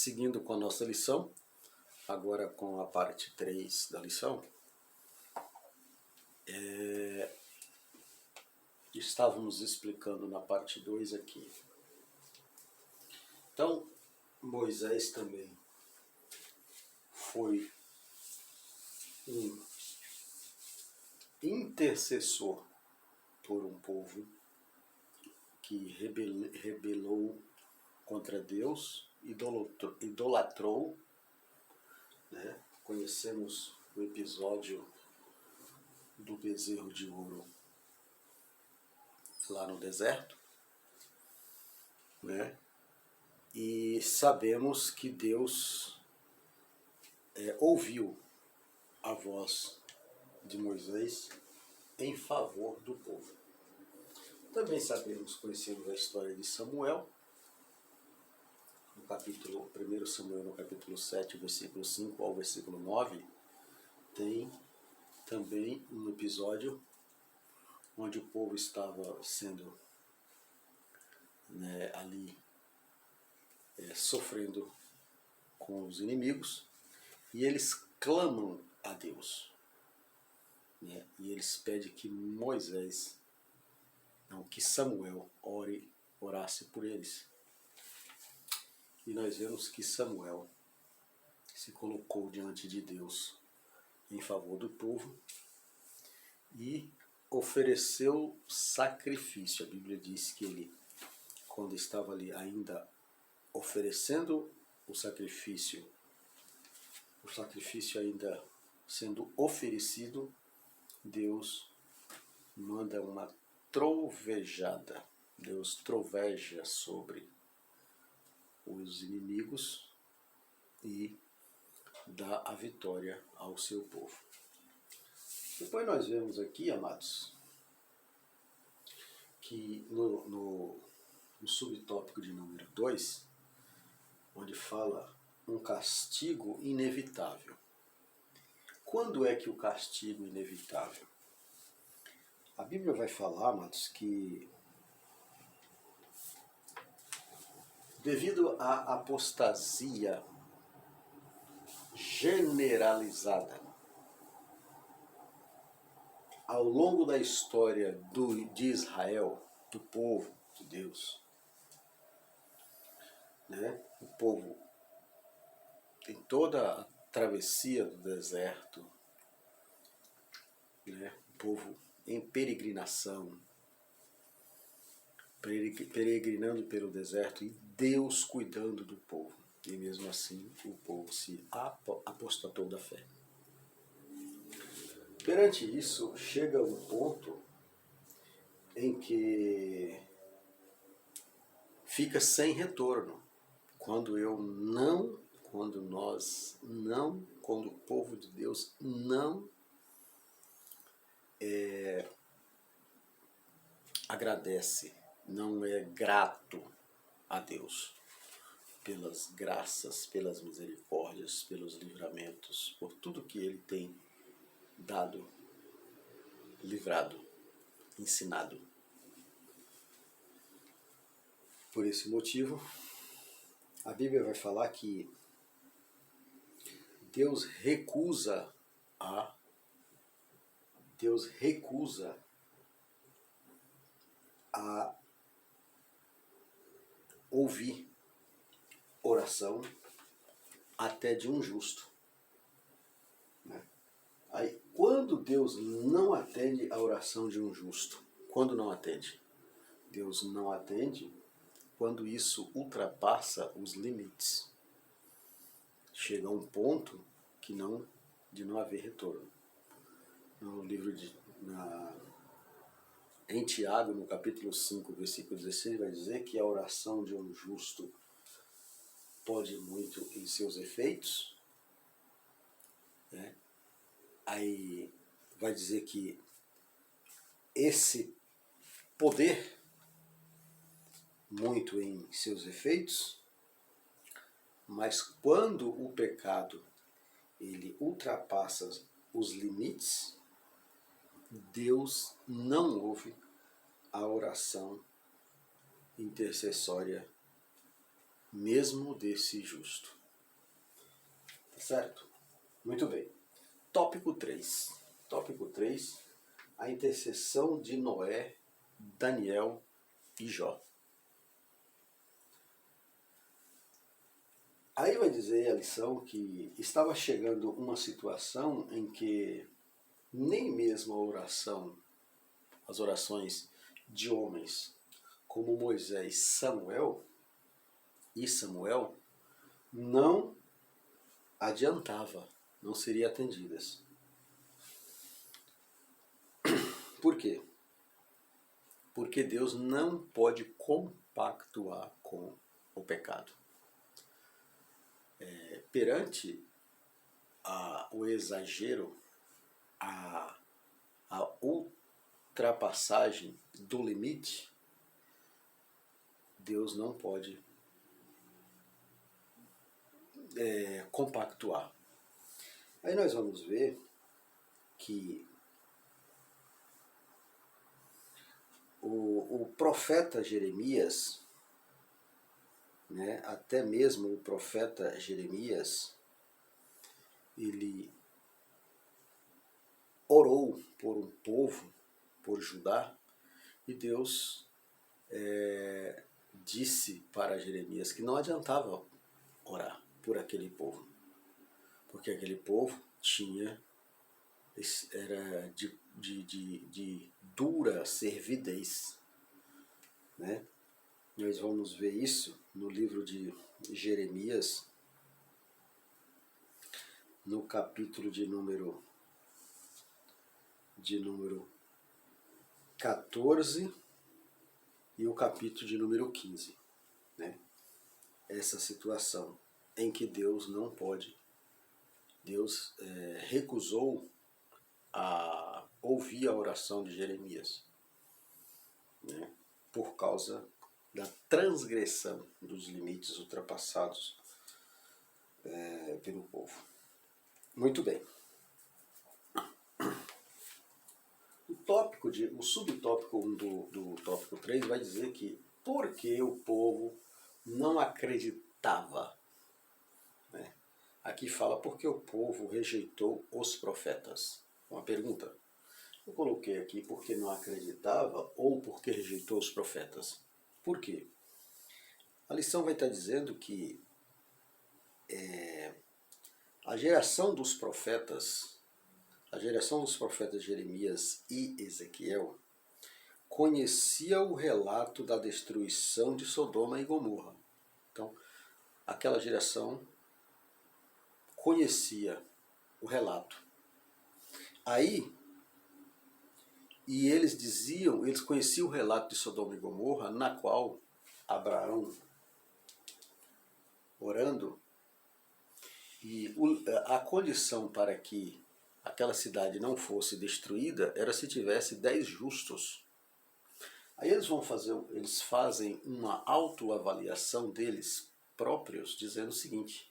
Seguindo com a nossa lição, agora com a parte 3 da lição, estávamos explicando na parte 2 aqui. Então, Moisés também foi um intercessor por um povo que rebelou contra Deus, idolatrou, né? Conhecemos o episódio do bezerro de ouro lá no deserto, né? E sabemos que Deus ouviu a voz de Moisés em favor do povo. Também sabemos, conhecemos a história de Samuel, no capítulo 1 Samuel, no capítulo 7, versículo 5 ao versículo 9, tem também um episódio onde o povo estava sendo ali sofrendo com os inimigos, e eles clamam a Deus, né? E eles pedem que que Samuel orasse por eles. E nós vemos que Samuel se colocou diante de Deus em favor do povo e ofereceu sacrifício. A Bíblia diz que ele, quando estava ali ainda oferecendo o sacrifício ainda sendo oferecido, Deus manda uma trovejada. Deus troveja sobre os inimigos e dá a vitória ao seu povo. Depois nós vemos aqui, amados, que no subtópico de número 2, onde fala um castigo inevitável. Quando é que o castigo é inevitável? A Bíblia vai falar, amados, que devido à apostasia generalizada ao longo da história de Israel, do povo de Deus, né? O povo tem toda a travessia do deserto, né? O povo em peregrinação, peregrinando pelo deserto, e Deus cuidando do povo. E mesmo assim o povo se apostatou da fé. Perante isso, chega um ponto em que fica sem retorno. Quando o povo de Deus não agradece, não é grato a Deus pelas graças, pelas misericórdias, pelos livramentos, por tudo que Ele tem dado, livrado, ensinado. Por esse motivo, a Bíblia vai falar que Deus recusa a ouvir oração até de um justo. Aí, quando Deus não atende a oração de um justo? Quando não atende? Deus não atende quando isso ultrapassa os limites. Chega a um ponto de não haver retorno. No livro em Tiago, no capítulo 5, versículo 16, vai dizer que a oração de um justo pode muito em seus efeitos, né? Aí vai dizer que esse poder muito em seus efeitos, mas quando o pecado ele ultrapassa os limites, Deus não ouve a oração intercessória mesmo desse justo. Tá certo? Muito bem. Tópico 3. Tópico 3, a intercessão de Noé, Daniel e Jó. Aí vai dizer a lição que estava chegando uma situação em que nem mesmo a oração, as orações de homens como Moisés e Samuel não adiantava, não seriam atendidas. Por quê? Porque Deus não pode compactuar com o pecado. Perante o exagero, a ultrapassagem do limite, Deus não pode compactuar. Aí nós vamos ver que o profeta Jeremias, né, até mesmo o profeta Jeremias, ele orou por um povo, por Judá, e Deus disse para Jeremias que não adiantava orar por aquele povo, porque aquele povo era de dura servidez, né? Nós vamos ver isso no livro de Jeremias, no capítulo de número 14 e o capítulo de número 15, né? Essa situação em que Deus não pode, Deus recusou a ouvir a oração de Jeremias, né? Por causa da transgressão dos limites ultrapassados pelo povo. Muito bem. O subtópico 1 do tópico 3 vai dizer que porque o povo não acreditava, né? Aqui fala porque o povo rejeitou os profetas. Uma pergunta. Eu coloquei aqui porque não acreditava ou porque rejeitou os profetas. Por quê? A lição vai estar dizendo que a geração dos profetas Jeremias e Ezequiel conhecia o relato da destruição de Sodoma e Gomorra. Então, aquela geração conhecia o relato. E eles conheciam o relato de Sodoma e Gomorra, na qual Abraão, orando, e a condição para que aquela cidade não fosse destruída era se tivesse 10 justos. Aí eles fazem uma autoavaliação deles próprios, dizendo o seguinte: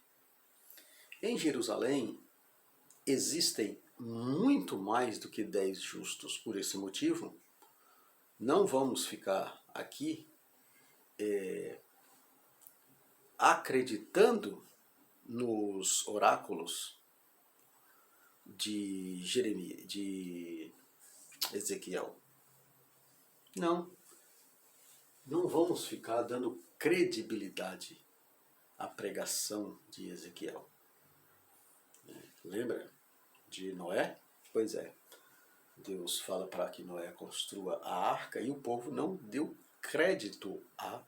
em Jerusalém existem muito mais do que 10 justos. Por esse motivo, não vamos ficar aqui acreditando nos oráculos de Ezequiel. Não vamos ficar dando credibilidade à pregação de Ezequiel. Lembra de Noé? Pois é, Deus fala para que Noé construa a arca e o povo não deu crédito à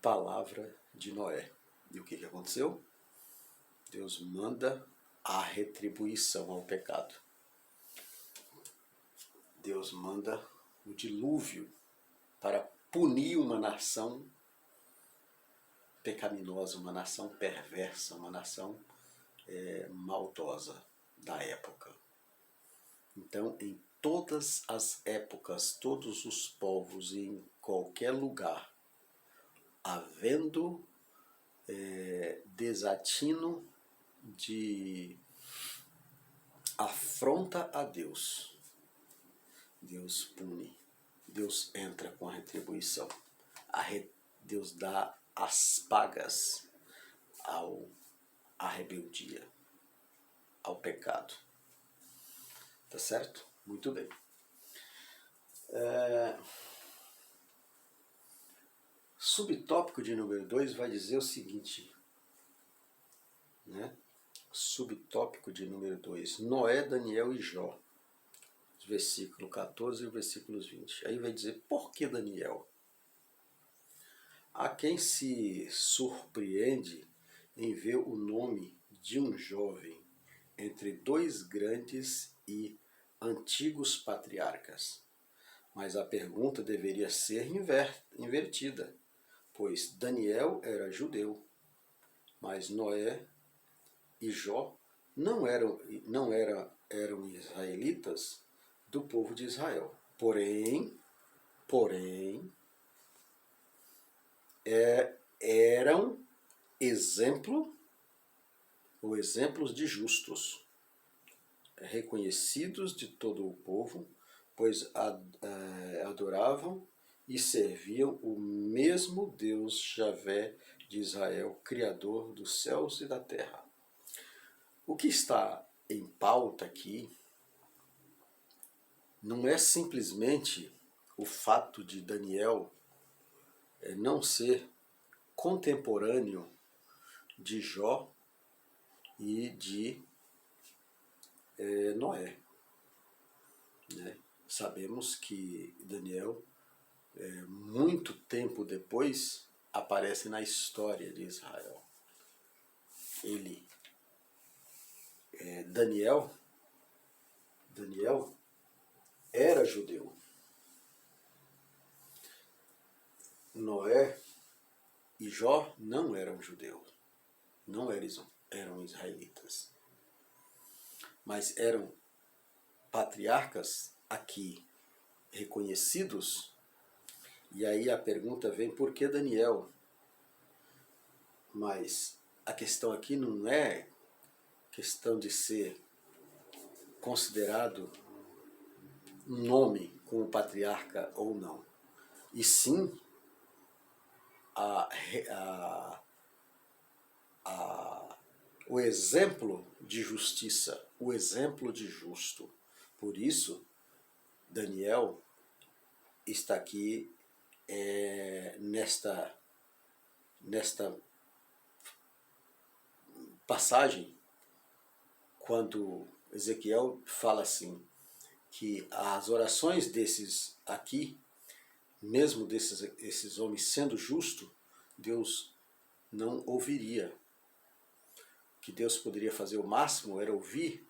palavra de Noé. E o que aconteceu? Deus manda a retribuição ao pecado. Deus manda o dilúvio para punir uma nação pecaminosa, uma nação perversa, uma nação maldosa da época. Então, em todas as épocas, todos os povos, em qualquer lugar, havendo desatino de afronta a Deus, Deus pune, Deus entra com a retribuição. Deus dá as pagas à rebeldia, ao pecado. Tá certo? Muito bem. Subtópico de número 2 vai dizer o seguinte, né? Subtópico de número 2, Noé, Daniel e Jó. Versículo 14 e versículos 20. Aí vai dizer, por que Daniel? Há quem se surpreende em ver o nome de um jovem entre dois grandes e antigos patriarcas. Mas a pergunta deveria ser invertida, pois Daniel era judeu, mas Noé e Jó não eram israelitas do povo de Israel. Porém, eram exemplos de justos, reconhecidos de todo o povo, pois adoravam e serviam o mesmo Deus Javé de Israel, Criador dos céus e da terra. O que está em pauta aqui não é simplesmente o fato de Daniel não ser contemporâneo de Jó e de Noé. Né? Sabemos que Daniel, muito tempo depois, aparece na história de Israel. Daniel era judeu. Noé e Jó não eram judeus, não eram israelitas, mas eram patriarcas aqui reconhecidos. E aí a pergunta vem, por que Daniel? Mas a questão aqui não é questão de ser considerado um nome como patriarca ou não, e sim o exemplo de justiça, o exemplo de justo. Por isso, Daniel está aqui nesta passagem, quando Ezequiel fala assim, que as orações desses aqui, mesmo desses homens sendo justos, Deus não ouviria. O que Deus poderia fazer o máximo era ouvir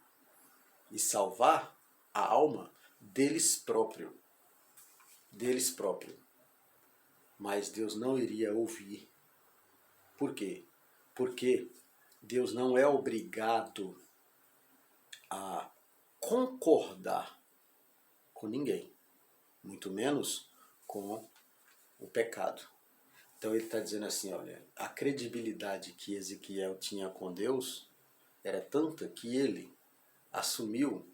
e salvar a alma deles próprios. Mas Deus não iria ouvir. Por quê? Porque Deus não é obrigado a concordar com ninguém, muito menos com o pecado. Então ele está dizendo assim, olha, a credibilidade que Ezequiel tinha com Deus era tanta que ele assumiu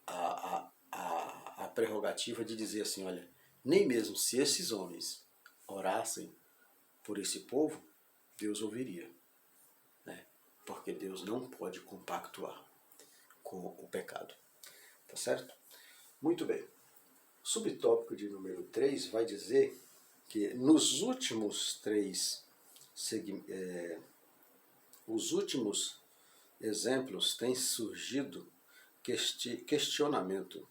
a prerrogativa de dizer assim, olha, nem mesmo se esses homens orassem por esse povo, Deus ouviria, né? Porque Deus não pode compactuar com o pecado. Tá certo? Muito bem. Subtópico de número 3 vai dizer que nos últimos os últimos exemplos tem surgido questionamento.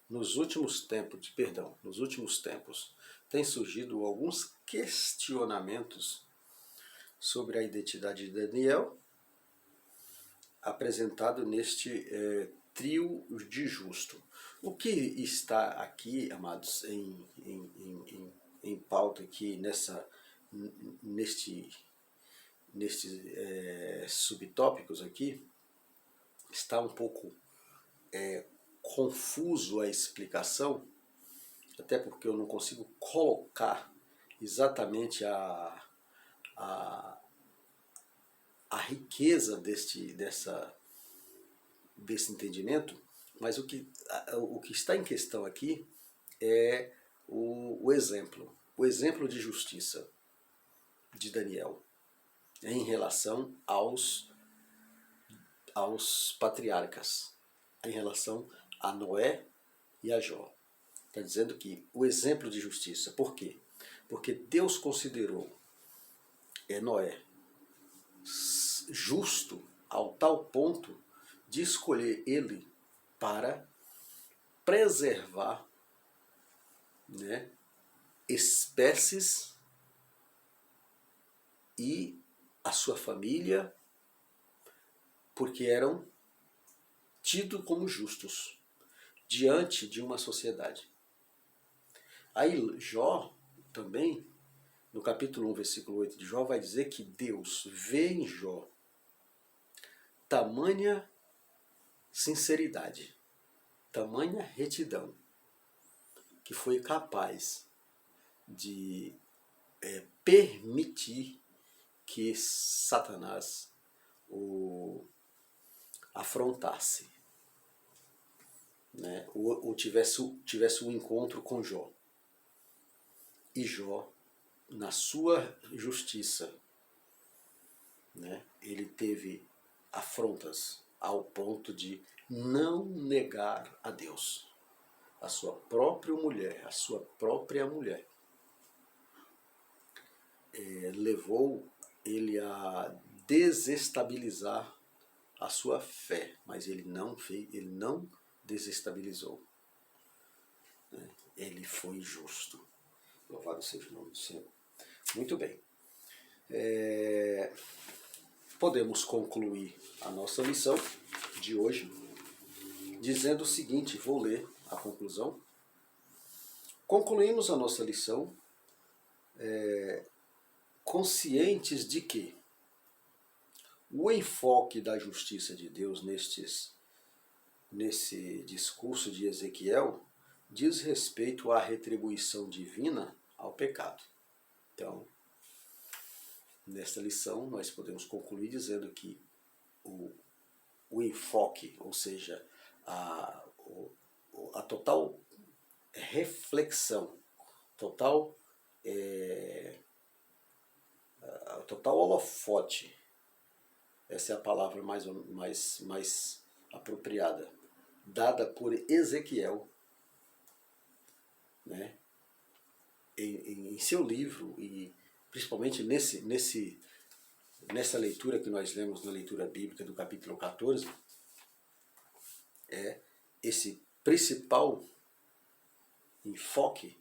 Nos últimos tempos tem surgido alguns questionamentos sobre a identidade de Daniel, apresentado neste trio de justo. O que está aqui, amados, em pauta aqui nestes subtópicos aqui, está um pouco confuso a explicação, até porque eu não consigo colocar exatamente a riqueza desse entendimento, mas o que está em questão aqui é o exemplo. o exemplo de justiça de Daniel em relação aos patriarcas, em relação a Noé e a Jó. Está dizendo que o exemplo de justiça. Por quê? Porque Deus considerou Noé justo ao tal ponto de escolher ele para preservar, né, espécies e a sua família, porque eram tidos como justos diante de uma sociedade. Aí Jó também, no capítulo 1, versículo 8 de Jó, vai dizer que Deus vê em Jó tamanha sinceridade, tamanha retidão, que foi capaz de permitir que Satanás o afrontasse, né? ou tivesse um encontro com Jó. E Jó, na sua justiça, né, ele teve afrontas ao ponto de não negar a Deus, a sua própria mulher, levou ele a desestabilizar a sua fé, mas ele não desestabilizou, né? Ele foi justo. Louvado seja o nome do Senhor. Muito bem. Podemos concluir a nossa lição de hoje dizendo o seguinte, vou ler a conclusão. Concluímos a nossa lição conscientes de que o enfoque da justiça de Deus nesse discurso de Ezequiel diz respeito à retribuição divina ao pecado. Então, nesta lição, nós podemos concluir dizendo que o enfoque, ou seja, a total reflexão, total holofote, essa é a palavra mais apropriada, dada por Ezequiel, né, em seu livro, e principalmente nessa leitura que nós lemos na leitura bíblica do capítulo 14, esse principal enfoque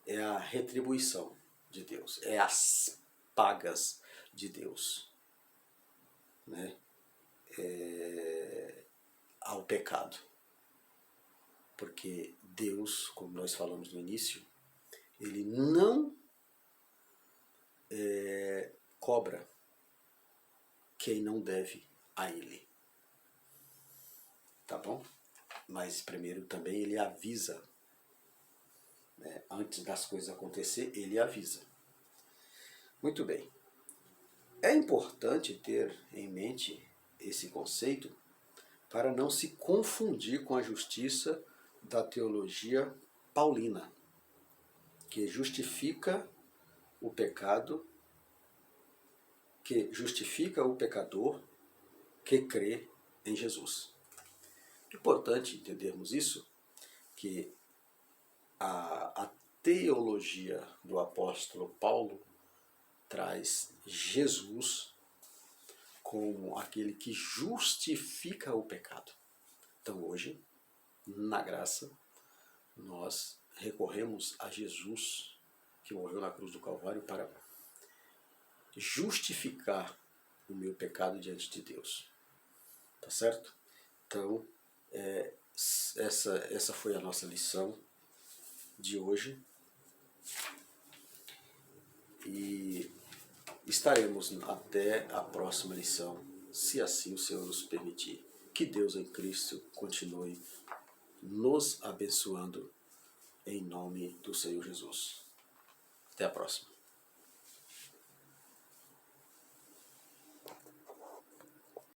é a retribuição de Deus, é as pagas de Deus, né, ao pecado. Porque Deus, como nós falamos no início, ele não cobra quem não deve a ele. Tá bom? Mas primeiro também ele avisa, né? Antes das coisas acontecer, ele avisa. Muito bem. É importante ter em mente esse conceito para não se confundir com a justiça da teologia paulina, que justifica o pecado, que justifica o pecador que crê em Jesus. É importante entendermos isso, que a teologia do apóstolo Paulo traz Jesus como aquele que justifica o pecado. Então hoje, na graça, nós recorremos a Jesus, que morreu na cruz do Calvário, para justificar o meu pecado diante de Deus. Tá certo? Então, essa foi a nossa lição de hoje. E estaremos até a próxima lição, se assim o Senhor nos permitir. Que Deus em Cristo continue nos abençoando em nome do Senhor Jesus. Até a próxima.